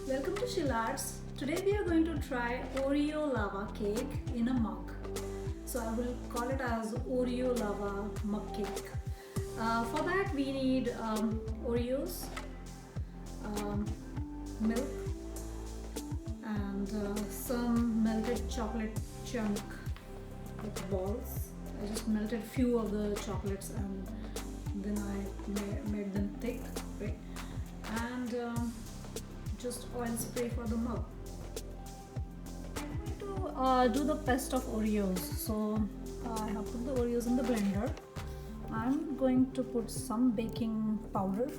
Welcome to Shillards. Today we are going to try Oreo lava cake in a mug. So I will call it as Oreo lava mug cake. For that we need Oreos, milk, and some melted chocolate chunk with balls. I just melted few of the chocolates and then I made them thick, right? And just oil spray for the mug. I'm going to do the paste of Oreos. So I have put the Oreos in the blender. I'm going to put some baking powder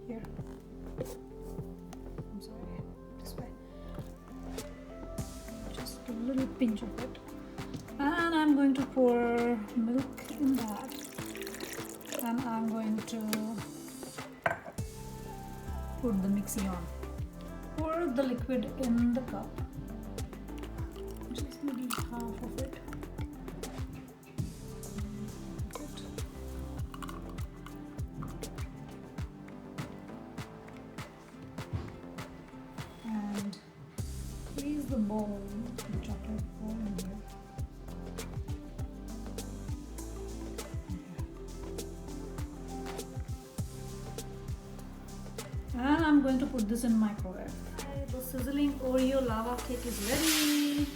here. I'm sorry, this way. Just a little pinch of it. And I'm going to pour milk in that. And I'm going to put the mixie on. Pour the liquid in the cup, just maybe half of it. And place the bowl, the chocolate bowl in here. And I'm going to put this in microwave. The sizzling Oreo lava cake is ready.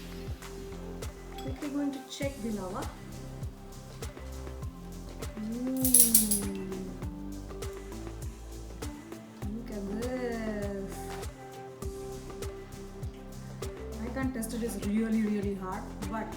Quickly going to check the lava. Ooh. Look at this. I can't test it, it's really hard, but